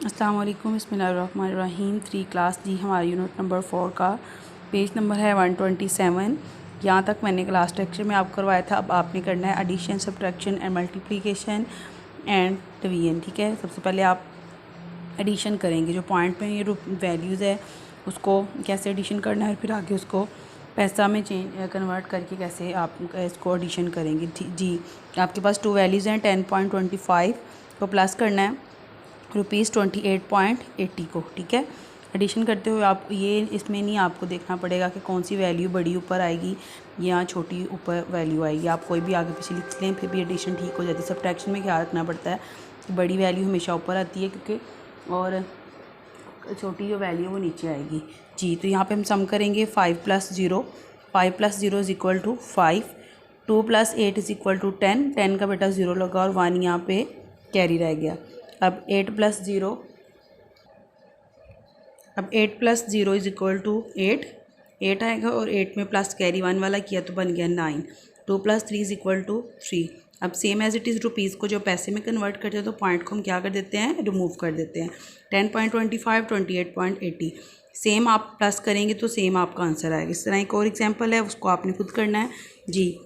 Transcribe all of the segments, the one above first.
अस्सलाम वालेकुम, बिस्मिल्लाहिर्रहमानिर्रहीम। 3 क्लास जी, हमारी यूनिट नंबर 4 का पेज नंबर है 127। यहाँ तक मैंने क्लास लेक्चर में आपको करवाया था। अब आपने करना है addition, subtraction and multiplication and division. ठीक है, सबसे पहले आप एडिशन करेंगे। जो पॉइंट में ये वैल्यूज़ है उसको कैसे एडिशन करना है, फिर आगे उसको पैसा में कन्वर्ट करके कैसे आप इसको एडिशन करेंगे। जी, आपके पास 2 वैल्यूज़ हैं। 10.25 को प्लस करना है ₹28.80 को। ठीक है, एडिशन करते हुए आप ये इसमें नहीं आपको देखना पड़ेगा कि कौन सी वैल्यू बड़ी ऊपर आएगी या छोटी ऊपर वैल्यू आएगी। आप कोई भी आगे पीछे लिख लें, फिर भी एडिशन ठीक हो जाती है। सब्ट्रैक्शन में ख्याल रखना पड़ता है कि बड़ी वैल्यू हमेशा ऊपर आती है क्योंकि, और छोटी जो वैल्यू वो नीचे आएगी। जी, तो यहाँ पे हम सम करेंगे 5 + 0। 5 + 0 = 5। 2 + 8 = 10। 10 का बेटा 0 लगा और 1 यहाँ पे कैरी रह गया। अब 8 + 0 = 8। 8 आएगा और 8 में प्लस कैरी 1 वाला किया तो बन गया 9। 2 + 3 = 3। अब same as it is rupees को जो पैसे में कन्वर्ट करते हैं तो पॉइंट को हम क्या कर देते हैं, रिमूव कर देते हैं। 10.25 28.80 सेम आप प्लस करेंगे तो सेम आपका आंसर आएगा। इस तरह एक और एग्जांपल है, उसको आपने खुद करना है। जी,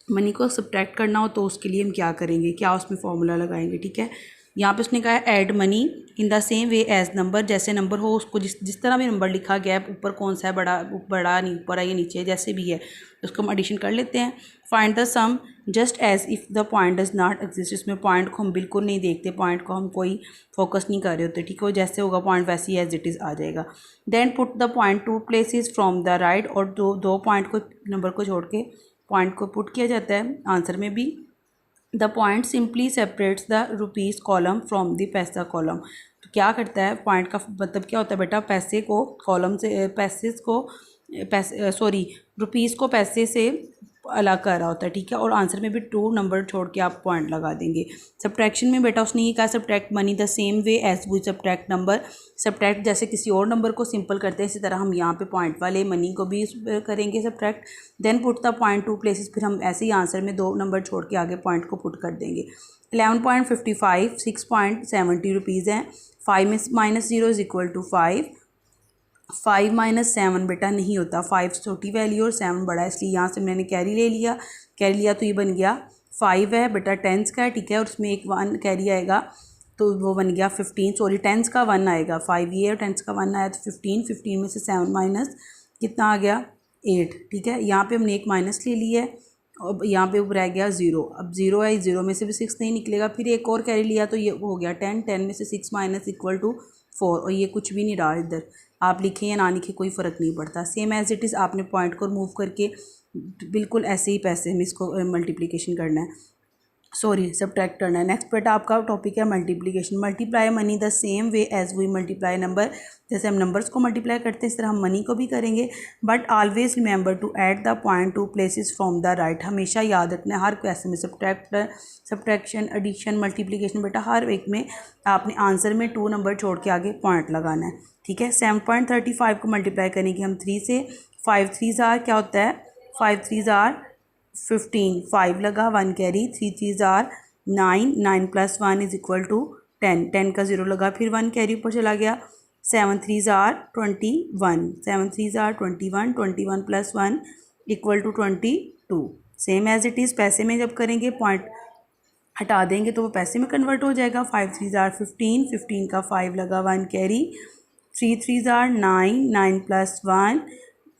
मनी को सब्ट्रैक्ट करना हो तो उसके लिए हम क्या करेंगे, क्या उसमें फॉर्मूला लगाएंगे। ठीक है, यहाँ पे उसने कहा है add money in the same way as number. जैसे नंबर हो उसको जिस तरह भी नंबर लिखा गया है, ऊपर कौन सा है, बड़ा नहीं ऊपर है या नीचे, जैसे भी है उसको हम एडिशन कर लेते हैं। Find the sum just as if the point does not exist. इसमें पॉइंट को हम बिल्कुल नहीं देखते, पॉइंट को हम कोई फोकस नहीं कर रहे होते। ठीक है, जैसे होगा पॉइंट वैसे ही एज इट इज़ आ जाएगा। Then put the point 2 places from the right. और दो पॉइंट को, नंबर को छोड़ के पॉइंट को पुट किया जाता है आंसर में भी। The point simply separates the rupees column from the पैसा कॉलम। तो क्या करता है, पॉइंट का मतलब क्या होता है बेटा, पैसे को कॉलम से, रुपीज़ को पैसे से अलग कर रहा होता है। ठीक है, और आंसर में भी 2 नंबर छोड़ के आप पॉइंट लगा देंगे। सब्ट्रैक्शन में बेटा उसने ये कहा subtract money the same way as we subtract number. Subtract जैसे किसी और नंबर को सिंपल करते हैं, इसी तरह हम यहाँ पे पॉइंट वाले मनी को भी करेंगे subtract. Then put the point 2 places. फिर हम ऐसे ही आंसर में 2 नंबर छोड़ के आगे पॉइंट को पुट कर देंगे। 11.55 6.70 रुपीज़ हैं। 5 में -0 = 5। 5 - 7 बेटा नहीं होता, 5 छोटी वैल्यू और 7 बड़ा है, इसलिए यहाँ से मैंने कैरी ले लिया। कैरी लिया तो ये बन गया 5 है बेटा, टेंस का है। ठीक है, और उसमें एक 1 कैरी आएगा तो वो बन गया 15। सॉरी, टेंस का 1 आएगा, 5 ये और टेंस का 1 आया तो 15। 15 में से 7 माइनस कितना आ गया, 8। ठीक है, यहाँ पे हमने एक माइनस ले लिया है और यहाँ पे ऊपर रह गया 0। अब 0 है, 0 में से भी 6 नहीं निकलेगा। फिर एक और कैरी लिया तो ये हो गया 10। 10 में से 6 माइनस = 4। और ये कुछ भी नहीं रहा, इधर आप लिखें या ना लिखें कोई फ़र्क नहीं पड़ता। सेम एज इट इज़ आपने पॉइंट को रिमूव करके बिल्कुल ऐसे ही पैसे में इसको मल्टीप्लिकेशन करना है, सॉरी सब्ट्रैक्ट करना है। नेक्स्ट बेटा आपका टॉपिक है multiplication. Multiply money the same way as we multiply number. जैसे हम नंबर्स को मल्टीप्लाई करते हैं इस तरह हम मनी को भी करेंगे। But always remember to add the point 2 places from the right. हमेशा याद रखना है हर क्वेश्चन में, सब्ट्रैक्शन, एडिशन, मल्टीप्लिकेशन, बेटा हर एक में आपने आंसर में 2 नंबर छोड़ के आगे पॉइंट लगाना है। ठीक है, 7.35 को मल्टीप्लाई करेंगे हम 3 से। 5 3 क्या होता है, 5 3 15। 5 लगा, 1 कैरी, 3 3 9। 9 + 1 = 10। 10 का 0 लगा, फिर 1 कैरी ऊपर चला गया। 7 3 21। 7 3 21। 21 + 1 = 22। सेम एज इट इज़ पैसे में जब करेंगे पॉइंट हटा देंगे तो वो पैसे में कन्वर्ट हो जाएगा। 5 3 15। 15 का 5 लगा, 1 कैरी। 3 3 9। 9 + 1,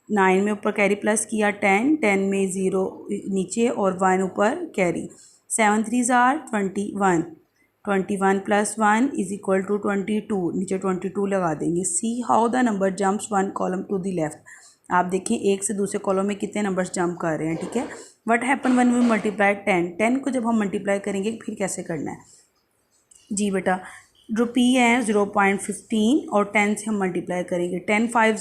9 में ऊपर कैरी प्लस किया 10। 10 में 0 नीचे और 1 ऊपर कैरी। 7 3 21। 21 + 1 = 22। नीचे 22 लगा देंगे। See how the number jumps 1 column to the left. आप देखें एक से दूसरे कॉलम में कितने नंबर्स जंप कर रहे हैं। ठीक है, what happen when we multiply 10। 10 को जब हम मल्टीप्लाई करेंगे फिर कैसे करना है। जी बेटा, रुपी है 0.15 और 10 से हम मल्टीप्लाई करेंगे। 10 5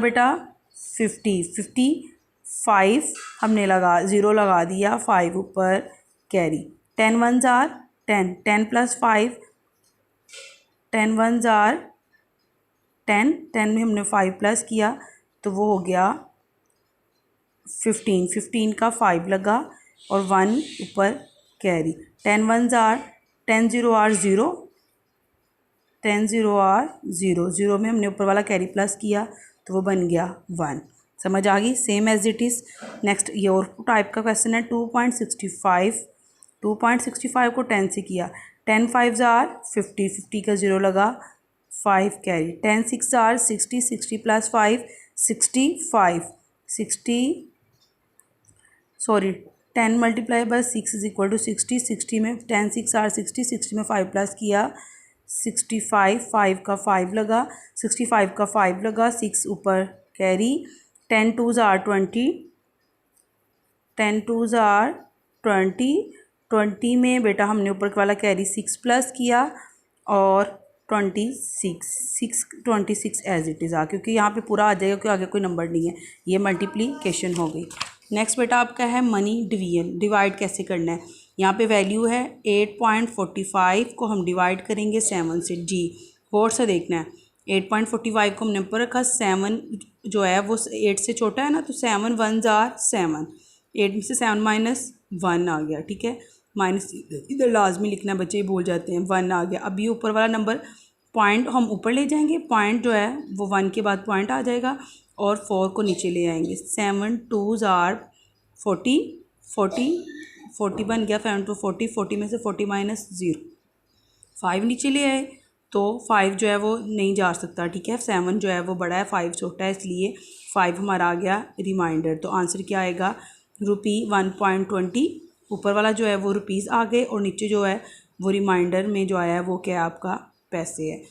बेटा 50। 55 हमने 0 लगा दिया, 5 ऊपर कैरी। 10 1 10। 10 + 5, 10 1 10। 10 में हमने 5 प्लस किया तो वो हो गया 15। 15 का 5 लगा और 1 ऊपर carry. 10 1s are 10 0 are 0, 10 0 are 0, 0 में हमने ऊपर वाला कैरी प्लस किया तो वो बन गया 1। समझ आ गई, same as it is. Next ये और टाइप का क्वेश्चन है 2.65, 2.65 को 10 से किया, 10 5s आर 50, 50 का 0 लगा, 5 carry, 10 6 are 60, 60 plus 5 65, 60 sorry 10 multiply by 6 is equal to 60, 60 में 10 6 आर 60, 60 में 5 प्लस किया 65, 5 का 5 लगा, 65 का 5 लगा, 6 ऊपर carry, 10 2s are 20, 10 2s are 20, 20 में बेटा हमने ऊपर वाला कैरी 6 प्लस किया और 26 एज इट इज़ आ, क्योंकि यहाँ पे पूरा आ जाएगा क्योंकि आगे कोई नंबर नहीं है, ये मल्टीप्लिकेशन हो गई। नेक्स्ट बेटा आपका है मनी डिवीजन, डिवाइड कैसे करना है। यहाँ पे वैल्यू है 8.45 को हम डिवाइड करेंगे 7 से। जी और से देखना है, 8.45 को हमने ऊपर रखा, 7 जो है वो 8 से छोटा है ना, तो 7 1s आर 7, 8 में से 7 माइनस 1 आ गया, ठीक है, माइनस इधर लाजमी लिखना है, बच्चे भूल जाते हैं, 1 आ गया। अब ये ऊपर वाला नंबर पॉइंट हम ऊपर ले जाएंगे, पॉइंट जो है वो 1 के बाद पॉइंट आ जाएगा और 4 को नीचे ले आएंगे, 7 2s आर 40, 40 बन गया, 7 2 40, 40 में से 40 माइनस 0, 5 नीचे ले आए तो 5 जो है वो नहीं जा सकता, ठीक है, 7 जो है वो बड़ा है, 5 छोटा है, इसलिए 5 हमारा आ गया रिमाइंडर। तो आंसर क्या आएगा, ₹1.20, ऊपर वाला जो है वो रुपीज़ आ गए और नीचे जो है वो रिमाइंडर में जो आया है वो क्या है आपका पैसे है।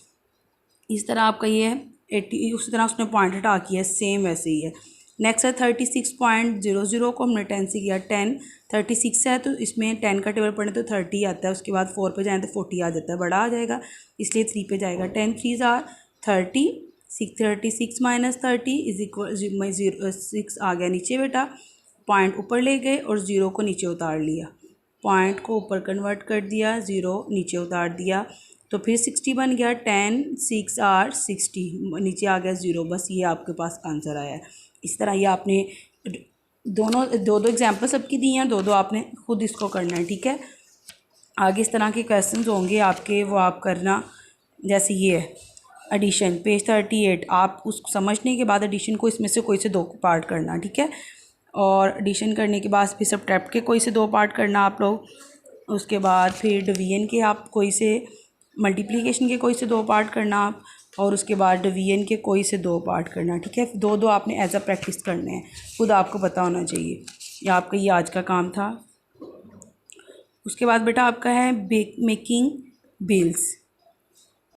इस तरह आपका ये है 80, उसी तरह उसने पॉइंट हटा किया, सेम वैसे ही है। नेक्स्ट है 36.00 को हमने 10 से किया, 10 36 है तो इसमें 10 का टेबल पढ़े तो 30 आता है, उसके बाद 4 पे जाएँ तो 40 आ जाता है, बड़ा आ जाएगा, इसलिए 3 पे जाएगा। 10 3s are 30, 36 minus 30 is equal 6 आ गया नीचे बेटा, पॉइंट ऊपर ले गए और 0 को नीचे उतार लिया, पॉइंट को ऊपर कन्वर्ट कर दिया, 0 नीचे उतार दिया, तो फिर 60 बन गया, 10 6 आर 60, नीचे आ गया 0, बस ये आपके पास आंसर आया है। इस तरह ये आपने दो एग्जाम्पल सबकी दी हैं, दो आपने खुद इसको करना है, ठीक है। आगे इस तरह के क्वेश्चंस होंगे आपके, वो आप करना, जैसे ये है एडिशन पेज 38, आप उस समझने के बाद एडिशन को इसमें से कोई से 2 पार्ट करना, ठीक है, और एडिशन करने के बाद फिर सबट्रैक्ट के कोई से 2 पार्ट करना आप लोग, उसके बाद फिर डिवीजन के आप कोई से, मल्टीप्लिकेशन के कोई से 2 पार्ट करना आप, और उसके बाद डिवीजन के कोई से 2 पार्ट करना, ठीक है, 2 आपने एज अ प्रैक्टिस करने हैं, खुद आपको पता होना चाहिए। या आपका ये आज का काम था। उसके बाद बेटा आपका है मेकिंग बिल्स।